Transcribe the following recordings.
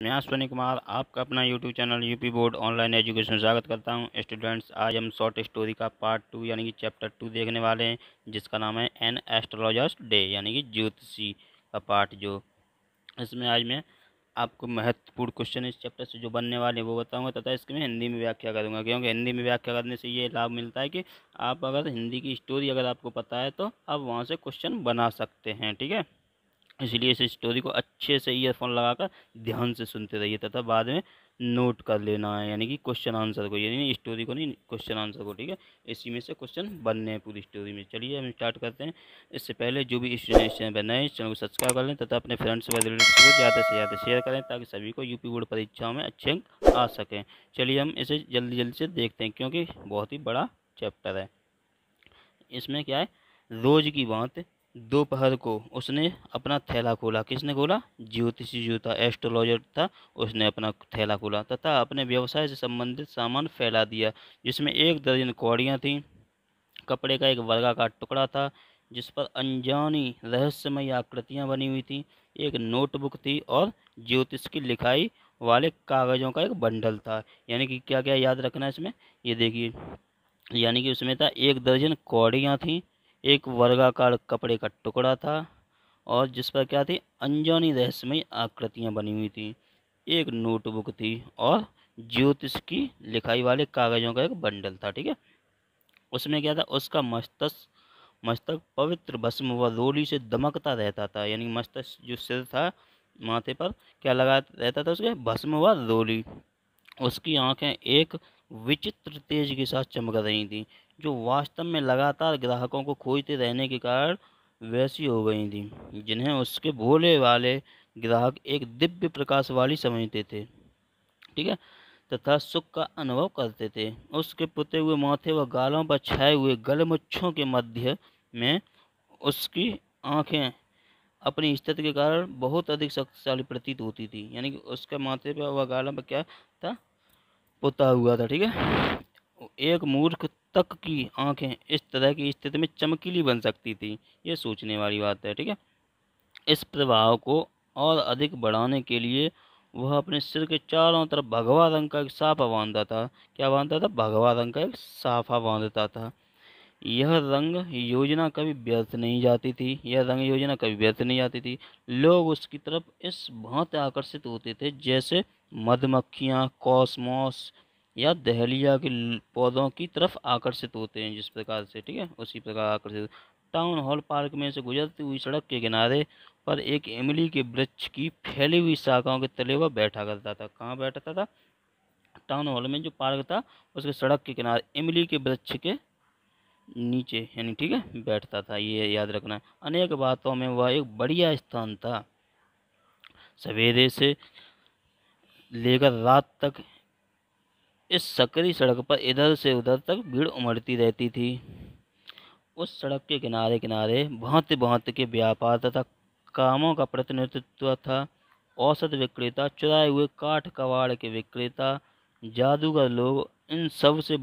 मैं अश्विनी कुमार आपका अपना YouTube channel UP board online education में स्वागत करता हूं। स्टूडेंट्स, आज हम शॉर्ट स्टोरी का पार्ट 2 यानी कि चैप्टर 2 देखने वाले हैं, जिसका नाम है एन एस्ट्रोलॉजर्स डे यानी कि ज्योतिषी का पार्ट। जो इसमें आज मैं आपको महत्वपूर्ण क्वेश्चन इस चैप्टर से जो बनने वाले हैं वो बताऊंगा, तथा इसकी मैं हिंदी में व्याख्या करूंगा, क्योंकि हिंदी में व्याख्या करने से ये लाभ मिलता है कि आप अगर हिंदी की स्टोरी अगर आपको पता है तो आप वहाँ से क्वेश्चन बना सकते हैं। ठीक है, इसलिए इस स्टोरी को अच्छे से ईयरफोन लगाकर ध्यान से सुनते रहिए, तथा बाद में नोट कर लेना है, यानी कि क्वेश्चन आंसर को, यानी स्टोरी को नहीं, क्वेश्चन आंसर को। ठीक है, इसी में से क्वेश्चन बनने हैं पूरी स्टोरी में। चलिए हम स्टार्ट करते हैं। इससे पहले जो भी स्टूडेंट इस चैनल पर नए, इस चैनल को सब्सक्राइब कर लें तथा अपने फ्रेंड्स व रिलेटिव्स को ज़्यादा से ज़्यादा शेयर करें, ताकि सभी को यूपी बोर्ड परीक्षाओं में अच्छे अंक आ सकें। चलिए हम इसे जल्दी जल्दी से देखते हैं, क्योंकि बहुत ही बड़ा चैप्टर है। इसमें क्या है, रोज की बात, दोपहर को उसने अपना थैला खोला। किसने खोला? ज्योतिषी जो था, एस्ट्रोलॉजर था, उसने अपना थैला खोला तथा अपने व्यवसाय से संबंधित सामान फैला दिया, जिसमें 1 दर्जन कौड़ियाँ थीं, कपड़े का एक वर्गाकार टुकड़ा था जिस पर अनजानी रहस्यमयी आकृतियाँ बनी हुई थीं, एक नोटबुक थी और ज्योतिष की लिखाई वाले कागज़ों का एक बंडल था। यानी कि क्या क्या याद रखना है इसमें, ये देखिए, यानी कि उसमें था 1 दर्जन कौड़ियाँ थीं, एक वर्गाकार कपड़े का टुकड़ा था, और जिस पर क्या थी, अनजानी रहस्यमयी आकृतियाँ बनी हुई थीं, एक नोटबुक थी और ज्योतिष की लिखाई वाले कागज़ों का एक बंडल था। ठीक है, उसमें क्या था, उसका मस्तक मस्तक पवित्र भस्म व रोली से दमकता रहता था। यानी मस्तक जो सिर था, माथे पर क्या लगा रहता था उसके, भस्म व रोली। उसकी आंखें एक विचित्र तेज के साथ चमक रही थीं, जो वास्तव में लगातार ग्राहकों को खोजते रहने के कारण वैसी हो गई थीं, जिन्हें उसके भोले वाले ग्राहक एक दिव्य प्रकाश वाली समझते थे। ठीक है, तथा सुख का अनुभव करते थे। उसके पुते हुए माथे व गालों पर छाए हुए गलमुच्छों के मध्य में उसकी आंखें अपनी स्थिति के कारण बहुत अधिक शक्तिशाली प्रतीत होती थी। यानी कि उसके माथे पर व गालों पर क्या था, पुता हुआ था। ठीक है, एक मूर्ख तक की आंखें इस तरह की स्थिति में चमकीली बन सकती थी, ये सोचने वाली बात है। ठीक है, इस प्रभाव को और अधिक बढ़ाने के लिए वह अपने सिर के चारों तरफ भगवा रंग का एक साफा बांधता था। क्या बांधता था? भगवा रंग का एक साफा बांधता था। यह रंग योजना कभी व्यर्थ नहीं जाती थी, यह रंग योजना कभी व्यर्थ नहीं जाती थी। लोग उसकी तरफ इस भांति आकर्षित होते थे जैसे मधुमक्खियाँ कॉस्मोस या दहलिया के पौधों की तरफ आकर्षित होते हैं, जिस प्रकार से। ठीक है, उसी प्रकार आकर्षित। टाउन हॉल पार्क में से गुजरती हुई सड़क के किनारे पर एक इमली के वृक्ष की फैली हुई शाखाओं के तले वह बैठा करता था। कहाँ बैठता था? टाउन हॉल में जो पार्क था, उसके सड़क के किनारे इमली के वृक्ष के नीचे, यानी ठीक है, बैठता था। ये याद रखना। अनेक बातों में वह एक बढ़िया स्थान था। सवेरे से लेकर रात तक इस सकरी सड़क पर इधर से उधर तक भीड़ उमड़ती रहती थी। उस सड़क के किनारे किनारे भांति भांति के व्यापार तथा कामों का प्रतिनिधित्व था। औसत विक्रेता, चुराए हुए काठ कबाड़ के विक्रेता, जादूगर लोग, इन सबसे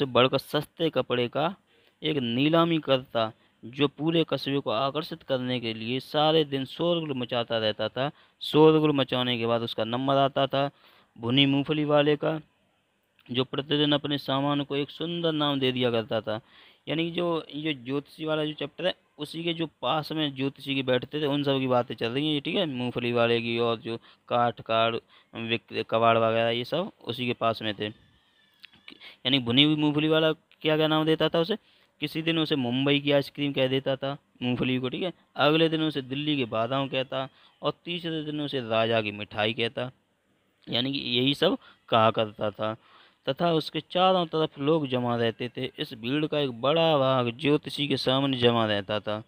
बढ़कर सस्ते कपड़े का एक नीलामी करता, जो पूरे कस्बे को आकर्षित करने के लिए सारे दिन शोरगुल मचाता रहता था। शोरगुल मचाने के बाद उसका नंबर आता था। भुनी मूंगफली वाले का, जो प्रतिदिन अपने सामान को एक सुंदर नाम दे दिया करता था। यानी कि जो ये ज्योतिषी वाला जो चैप्टर है, उसी के जो पास में ज्योतिषी के बैठते थे, उन सब की बातें चल रही हैं ये। ठीक है, मूंगफली वाले की और जो काठ काड़ कबाड़ वगैरह, ये सब उसी के पास में थे। यानी भुनी हुई मूंगफली वाला क्या क्या नाम देता था उसे? किसी दिन उसे मुंबई की आइसक्रीम कह देता था मूंगफली को। ठीक है, अगले दिन उसे दिल्ली के बादाम कहता, और तीसरे दिन उसे राजा की मिठाई कहता। यानी कि यही सब कहा करता था। तथा उसके चारों तरफ लोग जमा रहते थे। इस भीड़ का एक बड़ा भाग ज्योतिषी के सामने जमा रहता था।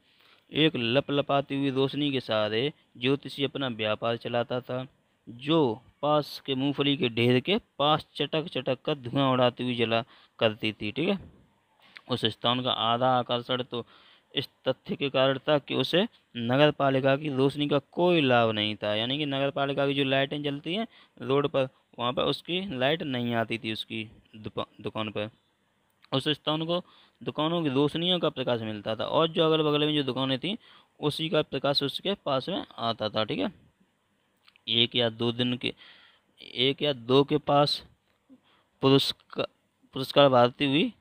एक लपलपाती हुई रोशनी के सहारे ज्योतिषी अपना व्यापार चलाता था, जो पास के मूंगफली के ढेर के पास चटक चटक कर धुआं उड़ाती हुई जला करती थी। ठीक है, उस स्थान का आधा आकर्षण तो इस तथ्य के कारण था कि उसे नगर पालिका की रोशनी का कोई लाभ नहीं था। यानी कि नगर पालिका की जो लाइटें जलती हैं रोड पर, वहाँ पर उसकी लाइट नहीं आती थी उसकी दुकान पर। उस स्थान को दुकानों की रोशनियों का प्रकाश मिलता था, और जो अगल बगल में जो दुकानें थी, उसी का प्रकाश उसके पास में आता था। ठीक है, एक या दो दिन के एक या दो के पास पुरस्कार पुरस्कार भरती हुई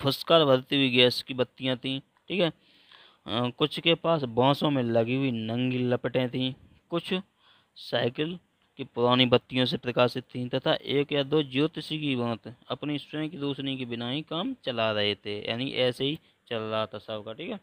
फुसकार भरती हुई गैस की बत्तियां थीं। ठीक है। कुछ के पास बांसों में लगी हुई नंगी लपटें थीं। कुछ साइकिल की पुरानी बत्तियों से प्रकाशित थीं तथा एक या दो ज्योतिषी की भांति अपनी स्वयं की रोशनी के बिना ही काम चला रहे थे, यानी ऐसे ही चल रहा था सबका। ठीक है।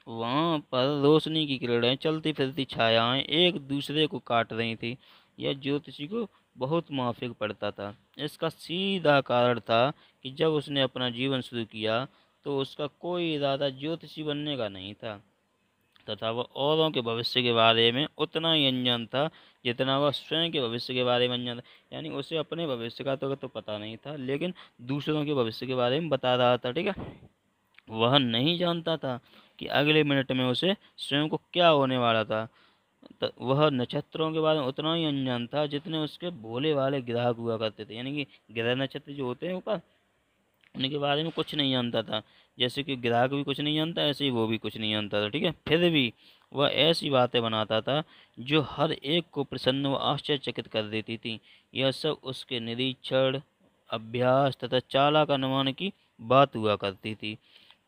वहां पर रोशनी की किरणें, चलती फिरती छायाएं एक दूसरे को काट रही थी। यह ज्योतिषी को बहुत माफिक पड़ता था। इसका सीधा कारण था कि जब उसने अपना जीवन शुरू किया तो उसका कोई इरादा ज्योतिषी बनने का नहीं था तथा वह औरों के भविष्य के बारे में उतना ही अनजान था जितना वह स्वयं के भविष्य के बारे में अनजान था। यानी उसे अपने भविष्य का तो पता नहीं था, लेकिन दूसरों के भविष्य के बारे में बता रहा था। ठीक है। वह नहीं जानता था कि अगले मिनट में उसे स्वयं को क्या होने वाला था। वह नक्षत्रों के बारे में उतना ही अनजान था जितने उसके भोले वाले ग्राहक हुआ करते थे। यानी कि ग्रह नक्षत्र जो होते हैं ऊपर, उनके बारे में कुछ नहीं जानता था। जैसे कि ग्राहक भी कुछ नहीं जानता, ऐसे ही वो भी कुछ नहीं जानता था। ठीक है। फिर भी वह ऐसी बातें बनाता था जो हर एक को प्रसन्न व आश्चर्यचकित कर देती थी। यह सब उसके निरीक्षण, अभ्यास तथा चालाक अनुमान की बात हुआ करती थी।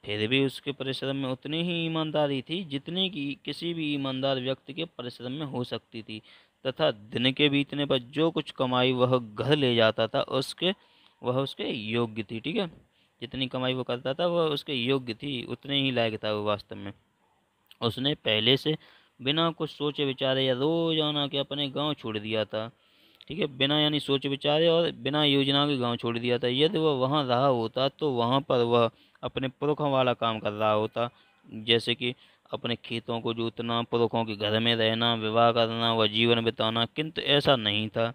फिर भी उसके परिश्रम में उतनी ही ईमानदारी थी जितनी कि किसी भी ईमानदार व्यक्ति के परिश्रम में हो सकती थी, तथा दिन के बीतने पर जो कुछ कमाई वह घर ले जाता था वह उसके योग्य थी। ठीक है। जितनी कमाई वो करता था वह उसके योग्य थी, उतने ही लायक था वो वास्तव में। उसने पहले से बिना कुछ सोचे विचारे या रोजाना के अपने गांव छोड़ दिया था। ठीक है। बिना यानी सोचे विचारे और बिना योजना के गांव छोड़ दिया था। यदि वह वहां रहा होता तो वहां पर वह अपने पुरखों वाला काम कर रहा होता, जैसे कि अपने खेतों को जोतना, पुरखों के घर में रहना, विवाह करना व जीवन बिताना। किंतु ऐसा नहीं था।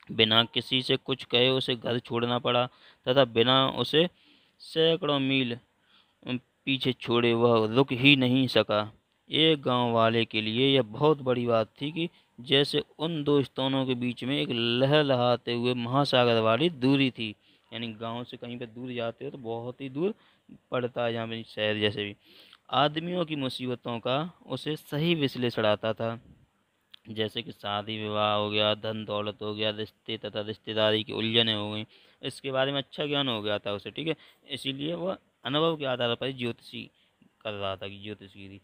बिना किसी से कुछ कहे उसे घर छोड़ना पड़ा तथा बिना उसे सैकड़ों मील पीछे छोड़े वह रुक ही नहीं सका। एक गांव वाले के लिए यह बहुत बड़ी बात थी कि जैसे उन दो स्थानों के बीच में एक लहलहाते हुए महासागर वाली दूरी थी। यानी गांव से कहीं पे दूर जाते हो तो बहुत ही दूर पड़ता है, जहाँ पे शहर जैसे भी। आदमियों की मुसीबतों का उसे सही विश्लेषण आता था, जैसे कि शादी विवाह हो गया, धन दौलत हो गया, रिश्ते तथा रिश्तेदारी की उलझनें हो गई। इसके बारे में अच्छा ज्ञान हो गया था उसे। ठीक है। इसीलिए वह अनुभव के आधार पर ज्योतिषी कर रहा था कि ज्योतिषी थी।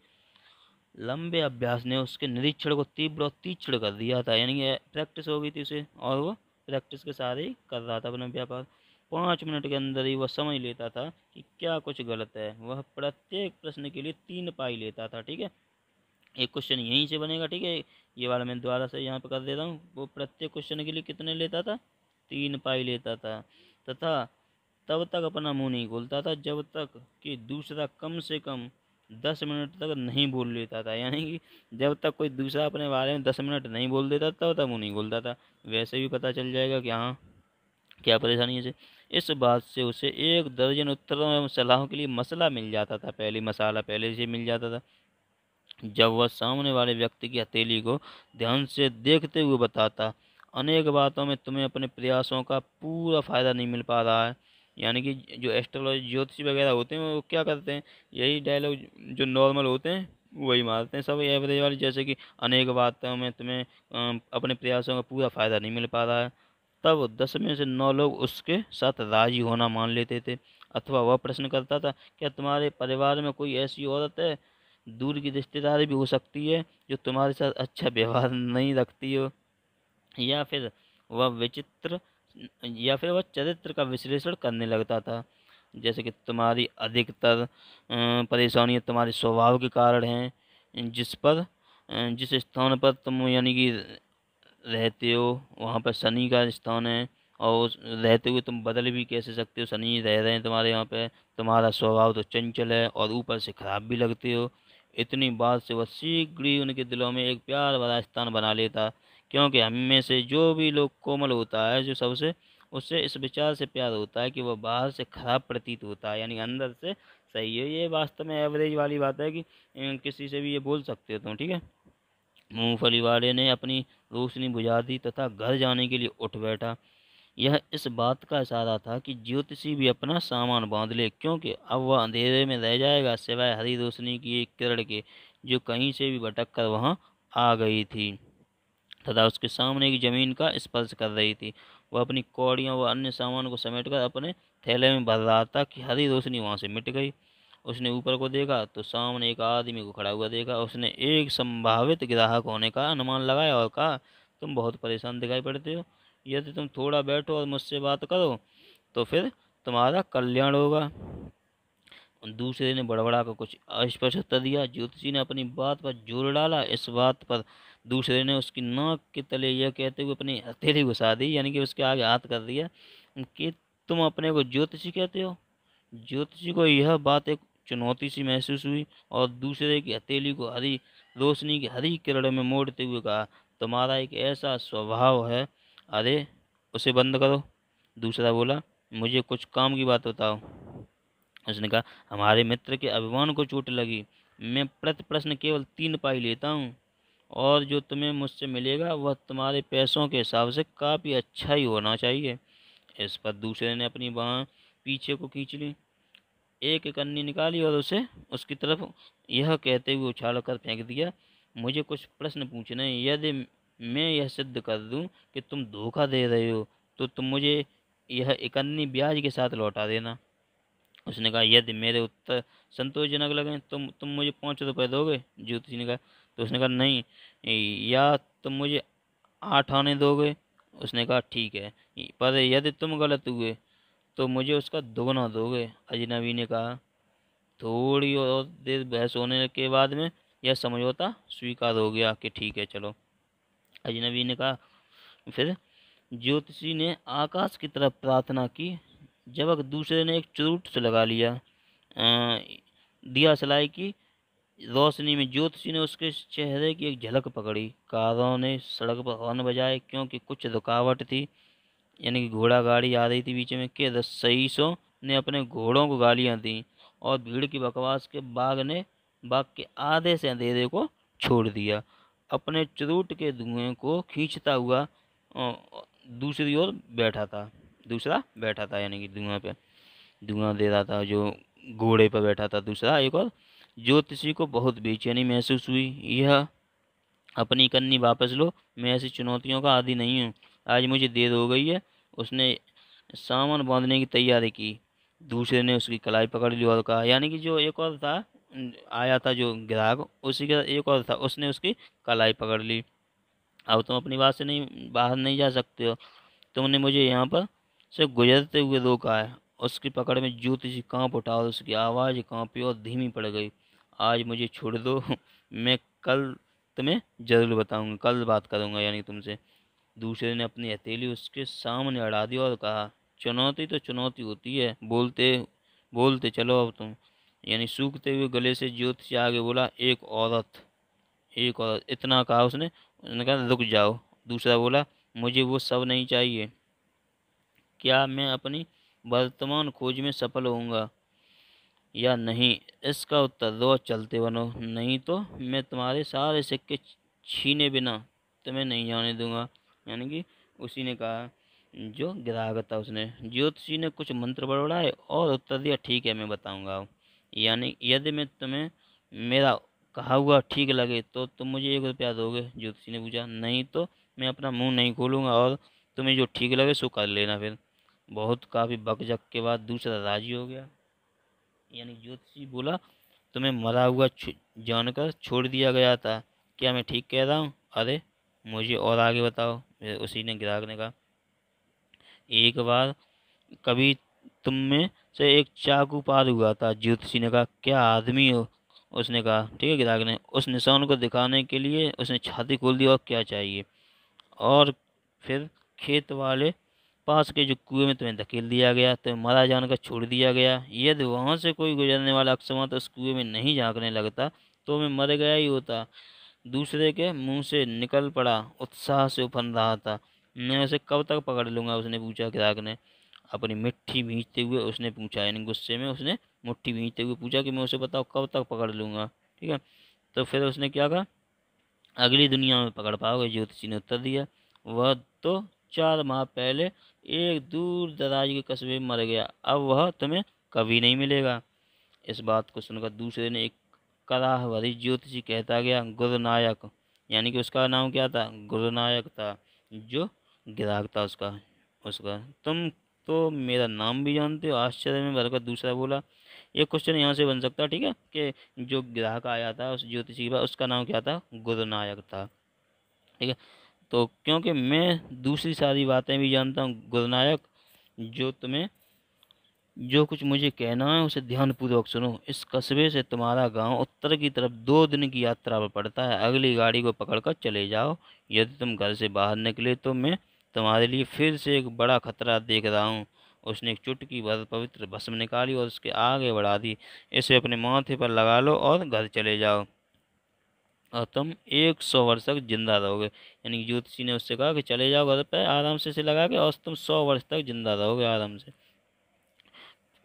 लंबे अभ्यास ने उसके निरीक्षण को तीव्र और तीक्ष्ण कर दिया था। यानी कि प्रैक्टिस हो गई थी उसे और वो प्रैक्टिस के सहारे ही कर रहा था अपना व्यापार। 5 मिनट के अंदर ही वह समझ लेता था कि क्या कुछ गलत है। वह प्रत्येक प्रश्न के लिए 3 पाई लेता था। ठीक है। एक क्वेश्चन यहीं से बनेगा। ठीक है। ये वाला मैं दोबारा से यहाँ पे कर देता हूँ। वो प्रत्येक क्वेश्चन के लिए कितने लेता था? 3 पाई लेता था तथा तब तक अपना मुंह नहीं खोलता था जब तक कि दूसरा कम से कम 10 मिनट तक नहीं बोल लेता था। यानी कि जब तक कोई दूसरा अपने बारे में 10 मिनट नहीं बोल देता तब तक मुंह नहीं खोलता था। वैसे भी पता चल जाएगा कि हाँ क्या परेशानी है इसे। इस बात से उसे 1 दर्जन उत्तरों एवं सलाहों के लिए मसला मिल जाता था, पहले मसाला पहले से मिल जाता था। जब वह सामने वाले व्यक्ति की हथेली को ध्यान से देखते हुए बताता, अनेक बातों में तुम्हें अपने प्रयासों का पूरा फायदा नहीं मिल पा रहा है। यानी कि जो एस्ट्रोलॉजी ज्योतिषी वगैरह होते हैं वो क्या करते हैं, यही डायलॉग जो नॉर्मल होते हैं वही मारते हैं सब एवरेज वाले, जैसे कि अनेक बातों में तुम्हें अपने प्रयासों का पूरा फायदा नहीं मिल पा रहा है। तब 10 में से 9 लोग उसके साथ राजी होना मान लेते थे। अथवा वह प्रश्न करता था, क्या तुम्हारे परिवार में कोई ऐसी औरत है, दूर की रिश्तेदारी भी हो सकती है, जो तुम्हारे साथ अच्छा व्यवहार नहीं रखती हो? या फिर वह विचित्र या फिर वह चरित्र का विश्लेषण करने लगता था, जैसे कि तुम्हारी अधिकतर परेशानियां तुम्हारे स्वभाव के कारण हैं। जिस स्थान पर तुम यानी कि रहते हो वहाँ पर शनि का स्थान है, और रहते हुए तुम बदल भी कैसे सकते हो? शनि रह रहे हैं तुम्हारे यहाँ पे। तुम्हारा स्वभाव तो चंचल है और ऊपर से खराब भी लगते हो। इतनी बात से वह शीघ्र ही उनके दिलों में एक प्यार भरा स्थान बना लेता, क्योंकि हम में से जो भी लोग कोमल होता है, जो सबसे उससे इस विचार से प्यार होता है कि वह बाहर से खराब प्रतीत होता है, यानी अंदर से सही है। ये वास्तव में एवरेज वाली बात है कि किसी से भी ये बोल सकते हो तुम। ठीक है। मूंगफली वाले ने अपनी रोशनी बुझा दी तथा घर जाने के लिए उठ बैठा। यह इस बात का इशारा था कि ज्योतिषी भी अपना सामान बांध ले, क्योंकि अब वह अंधेरे में रह जाएगा सिवाय हरी रोशनी की एक किरण के, जो कहीं से भी भटक कर वहां आ गई थी। तथा उसके सामने की जमीन का स्पर्श कर रही थी। वह अपनी कौड़ियाँ व अन्य सामान को समेटकर अपने थैले में भर रहा था कि हरी रोशनी वहाँ से मिट गई। उसने ऊपर को देखा तो सामने एक आदमी को खड़ा हुआ देखा। उसने एक संभावित ग्राहक होने का अनुमान लगाया और कहा, तुम बहुत परेशान दिखाई पड़ते हो, यदि तुम थोड़ा बैठो और मुझसे बात करो तो फिर तुम्हारा कल्याण होगा। दूसरे ने बड़बड़ाकर कुछ अस्पष्ट उत्तर दिया। ज्योतिषी ने अपनी बात पर जोर डाला। इस बात पर दूसरे ने उसकी नाक के तले यह कहते हुए अपनी हथेली घुसा दी, यानी कि उसके आगे हाथ कर दिया कि तुम अपने को ज्योतिषी कहते हो। ज्योतिषी को यह बात एक चुनौती सी महसूस हुई और दूसरे की हथेली को हरी रोशनी की हरी किरण में मोड़ते हुए कहा, तुम्हारा एक ऐसा स्वभाव है, अरे उसे बंद करो। दूसरा बोला, मुझे कुछ काम की बात बताओ। उसने कहा, हमारे मित्र के अभिमान को चोट लगी। मैं प्रति प्रश्न केवल 3 पाई लेता हूँ और जो तुम्हें मुझसे मिलेगा वह तुम्हारे पैसों के हिसाब से काफ़ी अच्छा ही होना चाहिए। इस पर दूसरे ने अपनी बाँह पीछे को खींच ली, एक कन्नी निकाली और उसे उसकी तरफ यह कहते हुए उछाल कर फेंक दिया, मुझे कुछ प्रश्न पूछने हैं। यदि मैं यह सिद्ध कर दूं कि तुम धोखा दे रहे हो तो तुम मुझे यह इकन्नी ब्याज के साथ लौटा देना। उसने कहा, यदि मेरे उत्तर संतोषजनक लगे तुम मुझे 5 रुपये दोगे। ज्योतिषी ने कहा। तो उसने कहा, नहीं, या तुम मुझे 8 आने दोगे। उसने कहा, ठीक है, पर यदि तुम गलत हुए तो मुझे उसका दोगुना दोगे। अजनबी ने कहा। थोड़ी और देर बहस होने के बाद में यह समझौता स्वीकार हो गया कि ठीक है चलो। अजनबी ने कहा। फिर ज्योतिषी ने आकाश की तरफ प्रार्थना की। जब दूसरे ने एक चुरूट से लगा लिया। दिया सलाई की रोशनी में ज्योतिषी ने उसके चेहरे की एक झलक पकड़ी। कारों ने सड़क पर हॉर्न बजाए क्योंकि कुछ रुकावट थी, यानी कि घोड़ा गाड़ी आ रही थी बीच में। के रईसों ने अपने घोड़ों को गालियां दी और भीड़ की बकवास के बाग के आधे से अंधेरे को छोड़ दिया। अपने चुरूट के धुएं को खींचता हुआ दूसरी ओर दूसरा बैठा था, यानी कि धुआं दे रहा था जो घोड़े पर बैठा था दूसरा एक और। ज्योतिषी को बहुत बेचैनी महसूस हुई। यह अपनी कन्नी वापस लो, मैं ऐसी चुनौतियों का आदी नहीं हूँ। आज मुझे देर हो गई है। उसने सामान बांधने की तैयारी की। दूसरे ने उसकी कलाई पकड़ ली और कहा, यानी कि जो एक और था, आया था जो ग्राहक, उसी का एक और था, उसने उसकी कलाई पकड़ ली। अब तुम अपनी बात से नहीं बाहर नहीं जा सकते हो। तुमने मुझे यहाँ पर से गुजरते हुए रोका है। उसकी पकड़ में ज्योतिषी कांप उठा और उसकी आवाज़ कांपी और धीमी पड़ गई। आज मुझे छोड़ दो, मैं कल तुम्हें जरूर बताऊंगा, कल बात करूंगा, यानी तुमसे। दूसरे ने अपनी हथेली उसके सामने अड़ा दी और कहा, चुनौती तो चुनौती होती है, बोलते बोलते चलो अब तुम। यानी सूखते हुए गले से ज्योतिषी आगे बोला, एक औरत, इतना कहा उसने कहा, रुक जाओ। दूसरा बोला, मुझे वो सब नहीं चाहिए। क्या मैं अपनी वर्तमान खोज में सफल होऊंगा या नहीं, इसका उत्तर दो, चलते बनो, नहीं तो मैं तुम्हारे सारे सिक्के छीने बिना तुम्हें नहीं जाने दूंगा। यानी कि उसी ने कहा, जो ग्राहक था उसने। ज्योतिषी ने कुछ मंत्र बड़बड़ाए और उत्तर दिया, ठीक है मैं बताऊंगा। यानी यदि मैं तुम्हें मेरा कहा हुआ ठीक लगे तो तुम मुझे 1 रुपया दोगे। ज्योतिषी ने पूछा। नहीं तो मैं अपना मुंह नहीं खोलूंगा और तुम्हें जो ठीक लगे सो कर लेना। फिर बहुत काफ़ी बकझक के बाद दूसरा राजी हो गया। यानी ज्योतिषी बोला, तुम्हें मरा हुआ जानकर छोड़ दिया गया था, क्या मैं ठीक कह रहा हूँ? अरे मुझे और आगे बताओ। फिर उसी ने ग्राहक ने कहा, एक बार कभी तुम में से एक चाकू पार हुआ था। ज्योतिषी ने कहा, क्या आदमी हो? उसने कहा, ठीक है। ग्राहक ने उस निशान को दिखाने के लिए उसने छाती खोल दी, और क्या चाहिए? और फिर खेत वाले पास के जो कुएं में तुम्हें धकेल दिया गया, तुम्हें मरा जानकर छोड़ दिया गया। यदि वहां से कोई गुजरने वाला अकस्मात उस कुएं में नहीं झांकने लगता तो मैं मर गया ही होता। दूसरे के मुंह से निकल पड़ा, उत्साह से उफन रहा था। मैं उसे कब तक पकड़ लूंगा? उसने पूछा। ग्राहक ने अपनी मिट्टी भींचते हुए उसने पूछा, यानी गुस्से में उसने मुट्ठी भींचते हुए पूछा कि मैं उसे बताओ कब तक पकड़ लूंगा। ठीक है। तो फिर उसने क्या कहा, अगली दुनिया में पकड़ पाओगे। ज्योतिषी ने उत्तर दिया। वह तो 4 माह पहले एक दूर दराज के कस्बे में मर गया, अब वह तुम्हें कभी नहीं मिलेगा। इस बात को सुनकर दूसरे ने एक कराह भरी ज्योतिषी कहता गया, गुरु नायक, यानी कि उसका नाम क्या था, गुरुनायक था, जो ग्राहक था उसका उसका तुम तो मेरा नाम भी जानते हो, आश्चर्य में भरकर दूसरा बोला। एक क्वेश्चन यहाँ से बन सकता है, ठीक है, कि जो ग्राहक आया था उस ज्योतिषी के पास, उसका नाम क्या था, गुरुनायक था। ठीक है, तो क्योंकि मैं दूसरी सारी बातें भी जानता हूँ गुरुनायक, जो तुम्हें जो कुछ मुझे कहना है उसे ध्यानपूर्वक सुनो। इस कस्बे से तुम्हारा गांव उत्तर की तरफ 2 दिन की यात्रा पर पड़ता है। अगली गाड़ी को पकड़कर चले जाओ। यदि तुम घर से बाहर निकले तो मैं तुम्हारे लिए फिर से एक बड़ा खतरा देख रहा हूँ। उसने एक चुटकी भर पवित्र भस्म निकाली और उसके आगे बढ़ा दी। इसे अपने माथे पर लगा लो और घर चले जाओ, और तुम 100 वर्ष तक जिंदा रहोगे। यानी कि ज्योतिषी ने उससे कहा कि चले जाओ घर पे आराम से इसे लगा के, और तुम 100 वर्ष तक जिंदा रहोगे आराम से।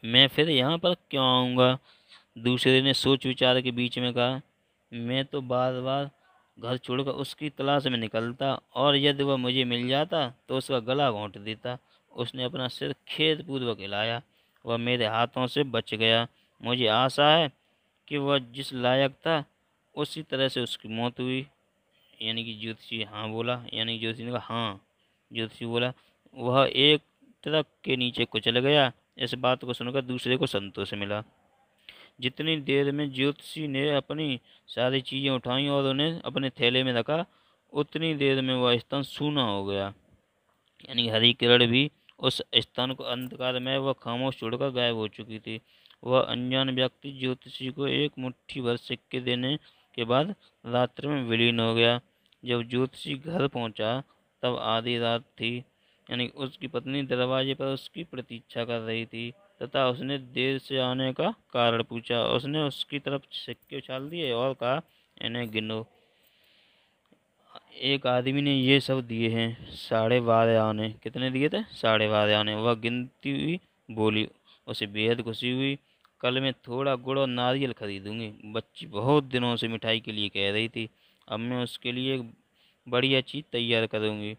मैं फिर यहाँ पर क्यों आऊँगा? दूसरे ने सोच विचार के बीच में कहा। मैं तो बार बार घर छोड़कर उसकी तलाश में निकलता, और यदि वह मुझे मिल जाता तो उसका गला घोंट देता। उसने अपना सिर खेदपूर्वक हिलाया। वह मेरे हाथों से बच गया। मुझे आशा है कि वह जिस लायक था उसी तरह से उसकी मौत हुई। यानी कि ज्योतिषी हाँ बोला, यानी कि ज्योतिषी ने कहा हाँ। ज्योतिषी बोला, वह एक ट्रक के नीचे कुचल गया। इस बात को सुनकर दूसरे को संतोष मिला। जितनी देर में ज्योतिषी ने अपनी सारी चीजें उठाई और उन्हें अपने थैले में रखा, उतनी देर में वह स्थान सूना हो गया। यानी कि हरी किरण भी उस स्थान को अंधकार में वह खामोश छोड़कर गायब हो चुकी थी। वह अनजान व्यक्ति ज्योतिषी को एक मुट्ठी भर सिक्के देने के बाद रात्रि में विलीन हो गया। जब ज्योतिषी घर पहुंचा तब आधी रात थी। यानी उसकी पत्नी दरवाजे पर उसकी प्रतीक्षा कर रही थी तथा उसने देर से आने का कारण पूछा। उसने उसकी तरफ सिक्के उछाल दिए और कहा, इन्हें गिनो। एक आदमी ने ये सब दिए हैं, 12.5 आने। कितने दिए थे? 12.5 आने। वह गिनती हुई बोली। उसे बेहद खुशी हुई। कल मैं थोड़ा गुड़ और नारियल खरीदूंगी। बच्ची बहुत दिनों से मिठाई के लिए कह रही थी। अब मैं उसके लिए एक बढ़िया चीज तैयार करूंगी।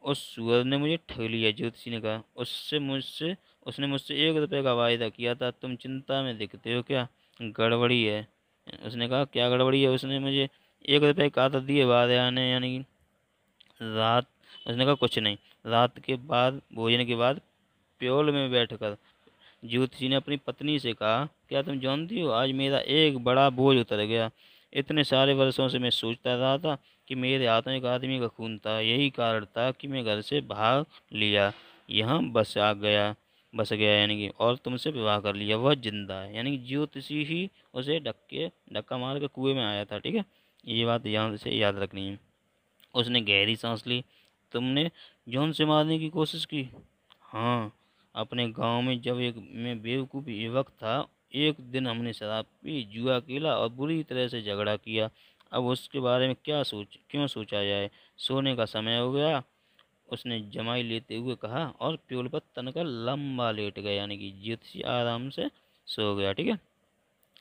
उस सुअर ने मुझे ठग लिया, ज्योतिषी ने कहा। उसने मुझसे 1 रुपए का वायदा किया था। तुम चिंता में दिखते हो, क्या गड़बड़ी है? उसने कहा, क्या गड़बड़ी है? उसने मुझे 1 रुपए का आदत दिए बाद आने। यानी कि रात उसने कहा कुछ नहीं। रात के बाद, भोजन के बाद, प्योल में बैठकर ज्योतिषी ने अपनी पत्नी से कहा, क्या तुम जानती हो, आज मेरा एक बड़ा बोझ उतर गया। इतने सारे वर्षों से मैं सोचता रहा था कि मेरे हाथों एक आदमी का खून था। यही कारण था कि मैं घर से भाग लिया, यहाँ बस गया, यानी कि और तुमसे विवाह कर लिया। वह जिंदा है। यानी कि ज्योतिषी ही उसे धक्का मार के कुएं में आया था। ठीक है, ये बात यहाँ से याद रखनी है। उसने गहरी सांस ली। तुमने जॉन से मारने की कोशिश की? हाँ, अपने गांव में जब एक मैं बेवकूफ़ युवक था, एक दिन हमने शराब पी, जुआ खेला और बुरी तरह से झगड़ा किया। अब उसके बारे में क्यों सोचा जाए? सोने का समय हो गया, उसने जमाई लेते हुए कहा, और प्योल पर तनकर लंबा लेट गया। यानी कि ज्योतिषी आराम से सो गया। ठीक है,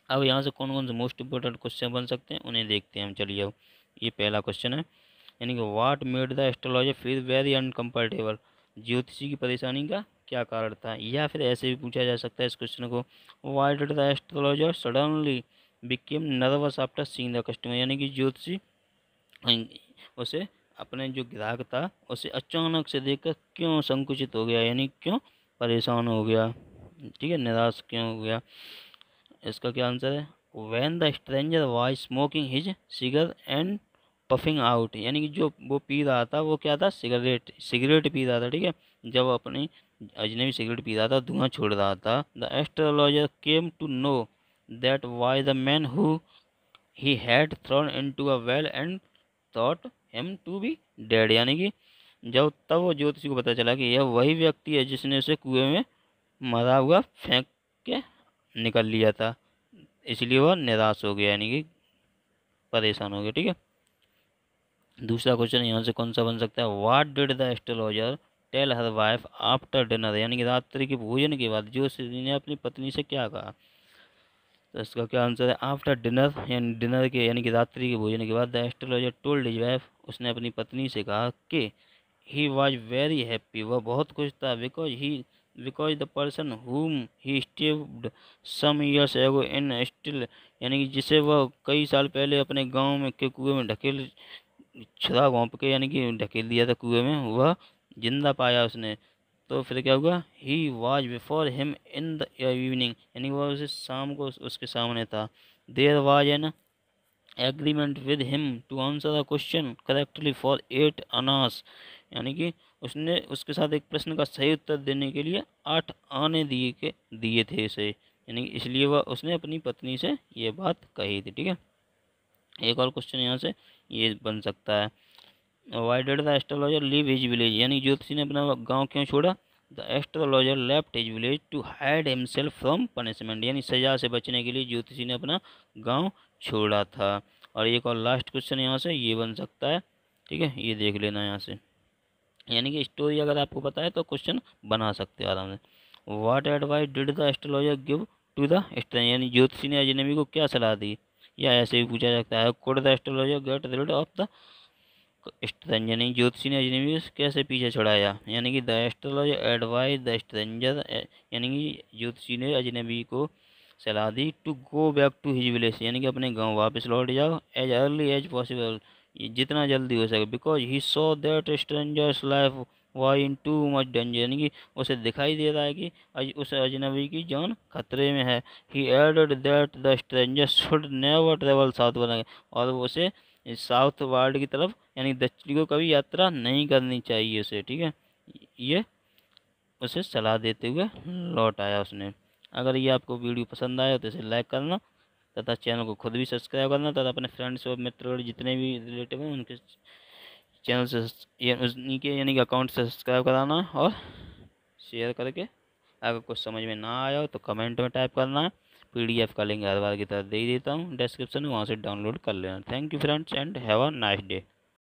अब यहाँ से कौन कौन से मोस्ट इम्पोर्टेंट क्वेश्चन बन सकते हैं उन्हें देखते हैं हम। चलिए, अब ये पहला क्वेश्चन है, यानी कि what made the astrologer feel very uncomfortable. ज्योतिषी की परेशानी का क्या कारण था? या फिर ऐसे भी पूछा जा सकता है इस क्वेश्चन को, why did the astrologer suddenly became nervous after seeing the customer. यानी कि ज्योतिषी उसे अपने जो ग्राहक था उसे अचानक से देखकर क्यों संकुचित हो गया, यानी क्यों परेशान हो गया, ठीक है, निराश क्यों हो गया। इसका क्या आंसर है, when the stranger was smoking his cigar and puffing out. यानी कि जो वो पी रहा था वो क्या था, सिगरेट सिगरेट पी रहा था। ठीक है, जब अपनी अजनबी सिगरेट पी रहा था, धुआं छोड़ रहा था। The astrologer came to know that why the man who he had thrown into a well and thought him to be dead. यानी कि जब तब वो ज्योतिषी को पता चला कि यह वही व्यक्ति है जिसने उसे कुएं में मरा हुआ फेंक के निकल लिया था। इसलिए वह निराश हो गया, यानी कि परेशान हो गया। ठीक है, दूसरा क्वेश्चन यहाँ से कौन सा बन सकता है, what did the astrologer tell her wife after dinner. यानी कि रात्रि के भोजन के बाद ज्योतिषी ने अपनी पत्नी से क्या कहा? तो इसका क्या आंसर है, आफ्टर डिनर, यानी डिनर के यानी कि रात्रि के भोजन के बाद the astrologer told his wife, उसने अपनी पत्नी से कहा कि ही वॉज वेरी हैप्पी, वह बहुत खुश था, because the person whom he stayed some years ago in still, यानी कि जिसे वह कई साल पहले अपने गांव में के कुएं में ढकेल छुरा घोंप के यानी कि ढकेल दिया था कुएं में, वह जिंदा पाया उसने। तो फिर क्या हुआ, he was before him in the evening, यानी वह उसे शाम को उसके सामने था। There was an agreement with him to answer the question correctly for 8 annas, यानी कि उसने उसके साथ एक प्रश्न का सही उत्तर देने के लिए 8 आने दिए थे इसे, यानी कि इसलिए वह उसने अपनी पत्नी से ये बात कही थी। ठीक है, एक और क्वेश्चन यहाँ से ये बन सकता है, why did the astrologer leave his village, यानी ज्योतिषी ने अपना गांव क्यों छोड़ा। The astrologer left his village to hide himself from punishment, यानी सजा से बचने के लिए ज्योतिषी ने अपना गांव छोड़ा था। और एक और लास्ट क्वेश्चन यहाँ से ये बन सकता है, ठीक है, ये देख लेना यहाँ से, यानी कि स्टोरी अगर आपको पता है तो क्वेश्चन बना सकते हो आराम से। What advice did the astrologer give to the stranger, यानी ज्योतिषी ने अजनबी को क्या सलाह दी, या ऐसे भी पूछा जाता है, could the astrologer get rid of the stranger, यानी ज्योतिषी ने अजनबी को कैसे पीछे छुड़ाया, यानी कि the astrologer advise the stranger, यानी कि ज्योतिषी ने अजनबी को सलाह दी to go back to his village, यानी कि अपने गांव वापस लौट जाओ एज अर्ली एज पॉसिबल, जितना जल्दी हो सके, because he saw that strangers life was in too much danger, यानी कि उसे दिखाई दे रहा है कि उस अजनबी की जान खतरे में है। He added that the stranger should never travel south, और वो उसे साउथ वर्ल्ड की तरफ यानी दक्षिण को कभी यात्रा नहीं करनी चाहिए उसे। ठीक है, ये उसे सलाह देते हुए लौट आया उसने। अगर ये आपको वीडियो पसंद आया तो इसे लाइक करना तथा चैनल को खुद भी सब्सक्राइब करना तथा अपने फ्रेंड्स और मित्र जितने भी रिलेटिव हैं उनके चैनल से उन्हीं के यानी कि अकाउंट से सब्सक्राइब कराना और शेयर करके। अगर कुछ समझ में ना आया हो तो कमेंट में टाइप करना है, PDF का लिंक हर बार की तरह दे ही देता हूँ डिस्क्रिप्शन में, वहाँ से डाउनलोड कर लेना। Thank you friends and have a nice day.